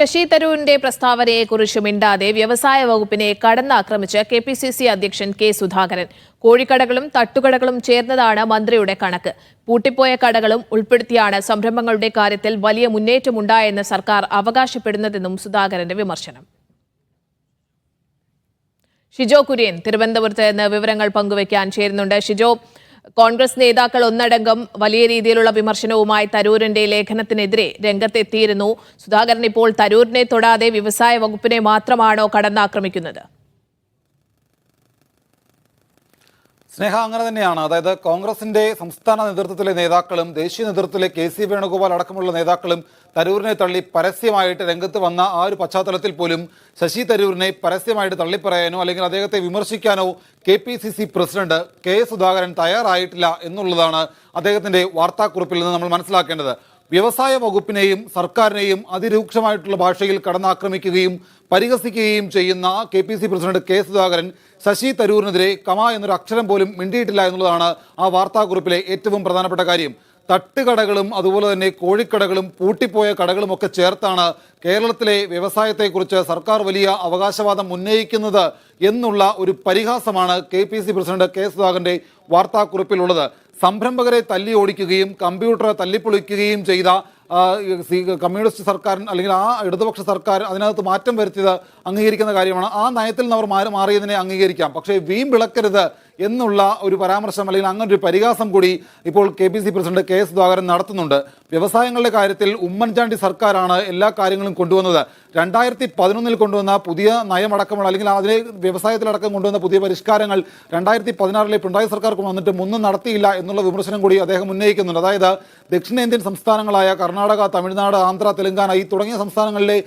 ശശി തരൂരിന്റെ പ്രസ്താവനയെക്കുറിച്ച് മിണ്ടാതെ വ്യവസായ വകുപ്പിനെ കടന്നാക്രമിച്ച് കെപിസിസി അധ്യക്ഷൻ കെ സുധാകരൻ. കോഴിക്കടകളും തട്ടുകടകളും ചേർന്നതാണ് മന്ത്രിയുടെ കണക്ക്. പൂട്ടിപ്പോയ കടകളും ഉൾപ്പെടുത്തിയാണ് സംരംഭങ്ങളുടെ കാര്യത്തിൽ വലിയ മുന്നേറ്റമുണ്ടായെന്ന് സർക്കാർ അവകാശപ്പെടുന്നതെന്നും സുധാകരന്റെ വിമർശനം. ഷിജോ കുര്യൻ തിരുവനന്തപുരത്ത് നിന്ന് വിവരങ്ങൾ പങ്കുവയ്ക്കാൻ ചേരുന്നുണ്ട്. ഷിജോ, കോൺഗ്രസ് നേതാക്കൾ ഒന്നടങ്കം വലിയ രീതിയിലുള്ള വിമർശനവുമായി തരൂരിന്റെ ലേഖനത്തിനെതിരെ രംഗത്തെത്തിയിരുന്നു. സുധാകരൻ ഇപ്പോൾ തരൂരിനെ തൊടാതെ വ്യവസായ വകുപ്പിനെ മാത്രമാണോ കടന്നാക്രമിക്കുന്നത്? സ്നേഹ, അങ്ങനെ തന്നെയാണ്. അതായത് കോൺഗ്രസിന്റെ സംസ്ഥാന നേതൃത്വത്തിലെ നേതാക്കളും ദേശീയ നേതൃത്വത്തിലെ കെ.സി. വേണുഗോപാൽ അടക്കമുള്ള നേതാക്കളും തരൂരിനെ തള്ളി പരസ്യമായിട്ട് രംഗത്ത് വന്ന ആ ഒരു പശ്ചാത്തലത്തിൽ പോലും ശശി തരൂരിനെ പരസ്യമായിട്ട് തള്ളിപ്പറയാനോ അല്ലെങ്കിൽ അദ്ദേഹത്തെ വിമർശിക്കാനോ കെ.പി.സി.സി. പ്രസിഡന്റ് കെ സുധാകരൻ തയ്യാറായിട്ടില്ല എന്നുള്ളതാണ് അദ്ദേഹത്തിന്റെ വാർത്താക്കുറിപ്പിൽ നിന്ന് നമ്മൾ മനസ്സിലാക്കേണ്ടത്. വ്യവസായ വകുപ്പിനെയും സർക്കാരിനെയും അതിരൂക്ഷമായിട്ടുള്ള ഭാഷയിൽ കടന്നാക്രമിക്കുകയും പരിഹസിക്കുകയും ചെയ്യുന്ന കെ.പി.സി. പ്രസിഡന്റ് കെ സുധാകരൻ ശശി തരൂരിനെതിരെ കമ എന്നൊരു അക്ഷരം പോലും മിണ്ടിയിട്ടില്ല എന്നുള്ളതാണ് ആ വാർത്താക്കുറിപ്പിലെ ഏറ്റവും പ്രധാനപ്പെട്ട കാര്യം. തട്ടുകടകളും അതുപോലെ തന്നെ കോഴിക്കടകളും പൂട്ടിപ്പോയ കടകളും ഒക്കെ ചേർത്താണ് കേരളത്തിലെ വ്യവസായത്തെക്കുറിച്ച് സർക്കാർ വലിയ അവകാശവാദം ഉന്നയിക്കുന്നത് എന്നുള്ള ഒരു പരിഹാസമാണ് കെ.പി.സി. പ്രസിഡന്റ് കെ സുധാകരന്റെ വാർത്താക്കുറിപ്പിലുള്ളത്. സംരംഭകരെ തല്ലി ഓടിക്കുകയും കമ്പ്യൂട്ടറെ തല്ലിപ്പൊളിക്കുകയും ചെയ്ത കമ്മ്യൂണിസ്റ്റ് സർക്കാർ അല്ലെങ്കിൽ ആ ഇടതുപക്ഷ സർക്കാർ അതിനകത്ത് മാറ്റം വരുത്തിയത് അംഗീകരിക്കുന്ന കാര്യമാണ്. ആ നയത്തിൽ നിന്ന് അവർ മാറിയതിനെ അംഗീകരിക്കാം. പക്ഷേ വിളക്കരുത് എന്നുള്ള ഒരു പരാമർശം അല്ലെങ്കിൽ അങ്ങനെ ഒരു പരിഹാസം കൂടി ഇപ്പോൾ കെ.പി.സി. പ്രസിഡന്റ് കെ സുധാകരൻ നടത്തുന്നുണ്ട്. വ്യവസായങ്ങളുടെ കാര്യത്തിൽ ഉമ്മൻചാണ്ടി സർക്കാരാണ് എല്ലാ കാര്യങ്ങളും കൊണ്ടുവന്നത്. 2011 കൊണ്ടുവന്ന പുതിയ നയമടക്കമുള്ള അല്ലെങ്കിൽ അതിലെ വ്യവസായത്തിലടക്കം കൊണ്ടുവന്ന പുതിയ പരിഷ്കാരങ്ങൾ 2016 പിണറായി സർക്കാർ വന്നിട്ട് ഒന്നും നടത്തിയില്ല എന്നുള്ള വിമർശനം കൂടി അദ്ദേഹം ഉന്നയിക്കുന്നുണ്ട്. അതായത് ദക്ഷിണേന്ത്യൻ സംസ്ഥാനങ്ങളായ കർണാടക, തമിഴ്നാട്, ആന്ധ്ര, തെലങ്കാന ഈ തുടങ്ങിയ സംസ്ഥാനങ്ങളിലെ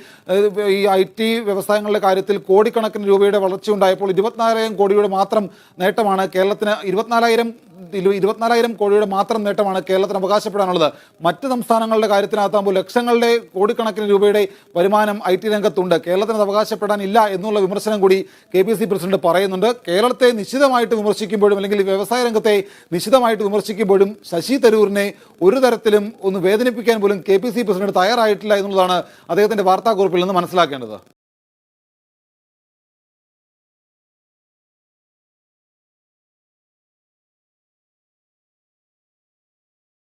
ഈ IT വ്യവസായങ്ങളുടെ കാര്യത്തിൽ കോടിക്കണക്കിന് രൂപയുടെ വളർച്ചയുണ്ടായപ്പോൾ 24,000 കോടിയുടെ മാത്രം നേട്ടമാണ് കേരളത്തിന് 24,000 കോടിയുടെ മാത്രം നേട്ടമാണ് കേരളത്തിന് അവകാശപ്പെടാനുള്ളത്. മറ്റ് സംസ്ഥാനങ്ങളുടെ കാര്യത്തിനകത്താകുമ്പോൾ ലക്ഷങ്ങളുടെ കോടിക്കണക്കിന് രൂപയുടെ വരുമാനം IT രംഗത്തുണ്ട്. കേരളത്തിന് അത് അവകാശപ്പെടാനില്ല എന്നുള്ള വിമർശനം കൂടി കെ.പി.സി. പ്രസിഡന്റ് പറയുന്നുണ്ട്. കേരളത്തെ നിശിതമായിട്ട് വിമർശിക്കുമ്പോഴും അല്ലെങ്കിൽ വ്യവസായ രംഗത്തെ നിശിതമായിട്ട് വിമർശിക്കുമ്പോഴും ശശി തരൂരിനെ ഒരു തരത്തിലും ഒന്ന് വേദനിപ്പിക്കാൻ പോലും കെ.പി.സി. പ്രസിഡന്റ് തയ്യാറായിട്ടില്ല എന്നുള്ളതാണ് അദ്ദേഹത്തിന്റെ വാർത്താക്കുറിപ്പിൽ നിന്ന് മനസ്സിലാക്കേണ്ടത്.